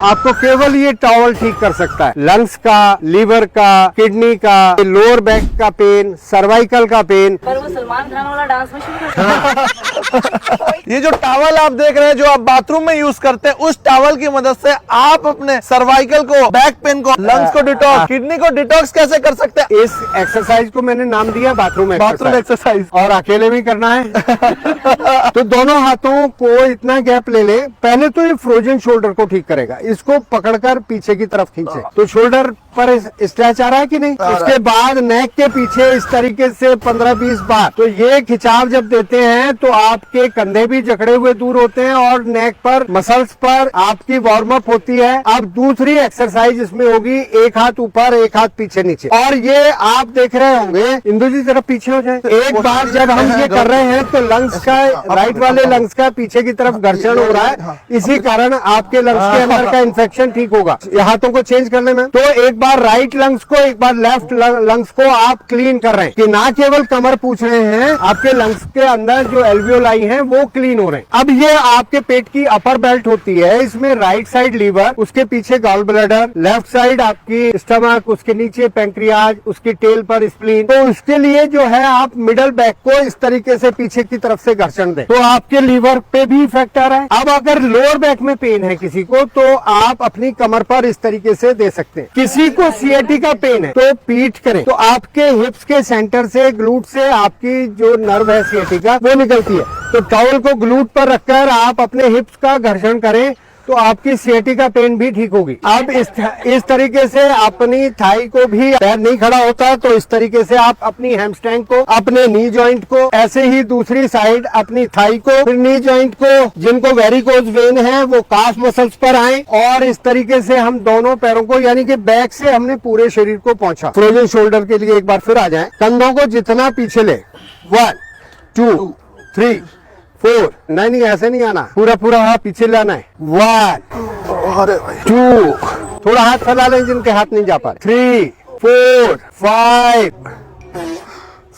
आपको केवल ये टॉवल ठीक कर सकता है। लंग्स का, लीवर का, किडनी का, लोअर बैक का पेन, सर्वाइकल का पेन। पर वो सलमान खान वाला डांस में शुरू कर ये जो टॉवल आप देख रहे हैं जो आप बाथरूम में यूज करते हैं, उस टॉवल की मदद से आप अपने सर्वाइकल को, बैक पेन को, लंग्स को डिटॉक्स, किडनी को डिटॉक्स कैसे कर सकते हैं? इस एक्सरसाइज को मैंने नाम दिया बाथरूम एक्सरसाइज। और अकेले भी करना है। तो दोनों हाथों को इतना गैप ले ले। पहले तो ये फ्रोजन शोल्डर को ठीक करेगा। इसको पकड़कर पीछे की तरफ खींचे तो शोल्डर पर स्ट्रेच आ रहा है कि नहीं। उसके बाद नेक के पीछे इस तरीके से 15-20 बार। तो ये खिंचाव जब देते हैं तो आपके कंधे भी जकड़े हुए दूर होते हैं और नेक पर, मसल्स पर आपकी वार्म अप होती है। अब दूसरी एक्सरसाइज इसमें होगी, एक हाथ ऊपर, एक हाथ पीछे नीचे। और ये आप देख रहे होंगे, इंदु जी जरा पीछे हो जाए। एक बार जब हम ये कर रहे हैं तो लंग्स का, राइट वाले लंग्स का पीछे की तरफ घर्षण हो रहा है। इसी कारण आपके लंग्स के अंदर का इन्फेक्शन ठीक होगा। हाथों को चेंज कर लेना। तो एक बार राइट लंग्स को, एक बार लेफ्ट लंग्स को आप क्लीन कर रहे हैं कि ना केवल कमर पूछ रहे हैं, आपके लंग्स के अंदर जो एल्वियोलाई हैं वो क्लीन हो रहे हैं। अब ये आपके पेट की अपर बेल्ट होती है। इसमें राइट साइड लीवर, उसके पीछे गॉल ब्लैडर, लेफ्ट साइड आपकी स्टमक, उसके नीचे पैंक्रियाज, उसकी टेल पर स्प्लीन। तो उसके लिए जो है आप मिडल बैक को इस तरीके से पीछे की तरफ से घर्षण दें तो आपके लीवर पे भी इफेक्ट आ रहा है। अब अगर लोअर बैक में पेन है किसी को तो आप अपनी कमर पर इस तरीके से दे सकते हैं। किसी को सीएटी का पेन है तो पीठ करें तो आपके हिप्स के सेंटर से, ग्लूट से आपकी जो नर्व है सीएटी का वो निकलती है। तो टॉवल को ग्लूट पर रखकर आप अपने हिप्स का घर्षण करें तो आपकी सीएटी का पेन भी ठीक होगी। अब इस तरीके से अपनी थाई को भी, पैर नहीं खड़ा होता तो इस तरीके से आप अपनी हैमस्ट्रिंग को, अपने नी जॉइंट को, ऐसे ही दूसरी साइड अपनी थाई को, फिर नी जॉइंट को। जिनको वेरिकोज वेन है वो काफ मसल्स पर आए और इस तरीके से हम दोनों पैरों को, यानी कि बैक से हमने पूरे शरीर को पहुंचा। फ्रोजन शोल्डर के लिए एक बार फिर आ जाए। कंधों को जितना पीछे ले, 1 2 3 4, नहीं ऐसे नहीं आना, पूरा पूरा हाथ पीछे लाना है। 1 2, थोड़ा हाथ फैला लें जिनके हाथ नहीं जा पा रहे। 3 4 5।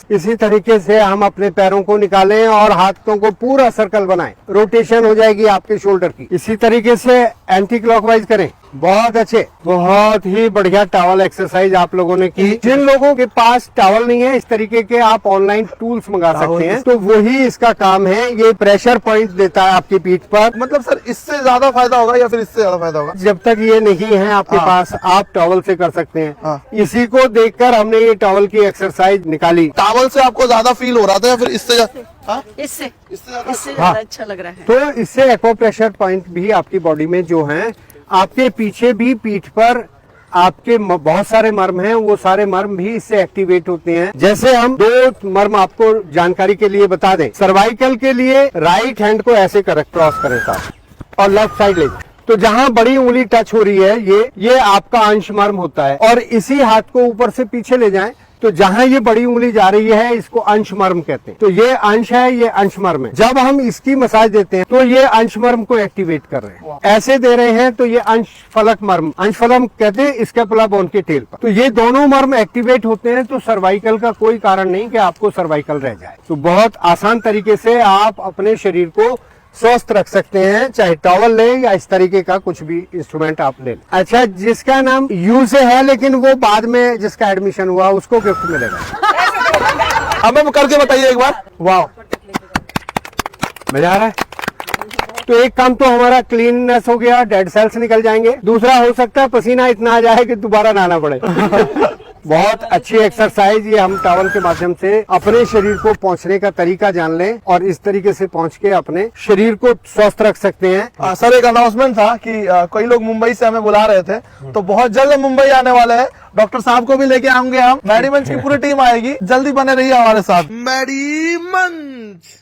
इसी तरीके से हम अपने पैरों को निकालें और हाथों को पूरा सर्कल बनाएं। रोटेशन हो जाएगी आपके शोल्डर की। इसी तरीके से एंटी क्लॉकवाइज करें। बहुत अच्छे, बहुत ही बढ़िया टॉवल एक्सरसाइज आप लोगों ने की। जिन लोगों के पास टॉवल नहीं है, इस तरीके के आप ऑनलाइन टूल्स मंगा सकते हैं। तो वही इसका काम है। ये प्रेशर पॉइंट देता है आपकी पीठ पर। मतलब सर इससे ज्यादा फायदा होगा या फिर इससे ज्यादा फायदा होगा? जब तक ये नहीं है आपके पास, आप टॉवल से कर सकते हैं। इसी को देखकर हमने ये टॉवल की एक्सरसाइज निकाली। टॉवल से आपको ज्यादा फील हो रहा था या फिर इससे? इससे इससे ज्यादा अच्छा लग रहा है। तो इससे एक्वा प्रेशर पॉइंट भी आपकी बॉडी में जो है, आपके पीछे भी पीठ पर आपके बहुत सारे मर्म हैं, वो सारे मर्म भी इससे एक्टिवेट होते हैं। जैसे हम 2 मर्म आपको जानकारी के लिए बता दें। सर्वाइकल के लिए राइट हैंड को ऐसे क्रॉस करें साहब और लेफ्ट साइड ले। तो जहां बड़ी उंगली टच हो रही है, ये आपका अंश मर्म होता है। और इसी हाथ को ऊपर से पीछे ले जाएं तो जहां ये बड़ी उंगली जा रही है इसको अंश मर्म कहते हैं। तो ये अंश है, ये अंश मर्म है। जब हम इसकी मसाज देते हैं तो ये अंश मर्म को एक्टिवेट कर रहे हैं। ऐसे दे रहे हैं तो ये अंश फलक मर्म, अंश फलक कहते हैं स्कैपुला बोन के टेल पर। तो ये दोनों मर्म एक्टिवेट होते हैं तो सर्वाइकल का कोई कारण नहीं कि आपको सर्वाइकल रह जाए। तो बहुत आसान तरीके से आप अपने शरीर को स्वस्थ रख सकते हैं, चाहे टॉवल ले या इस तरीके का कुछ भी इंस्ट्रूमेंट आप ले। अच्छा, जिसका नाम यू से है लेकिन वो बाद में जिसका एडमिशन हुआ उसको गिफ्ट मिलेगा। हमें करके बताइए एक बार। वाह, मजा आ रहा है। तो एक काम तो हमारा क्लीननेस हो गया, डेड सेल्स निकल जाएंगे। दूसरा हो सकता है पसीना इतना आ जाए कि दोबारा नहाना पड़े। बहुत अच्छी एक्सरसाइज ये हम टॉवल के माध्यम से अपने शरीर को पहुंचने का तरीका जान लें और इस तरीके से पहुंच के अपने शरीर को स्वस्थ रख सकते हैं। सर एक अनाउंसमेंट था कि कई लोग मुंबई से हमें बुला रहे थे, तो बहुत जल्द हम मुंबई आने वाले हैं। डॉक्टर साहब को भी लेके आएंगे हम। मैडी मंच की पूरी टीम आएगी, जल्दी बने रहिए हमारे साथ। मैडी मंच।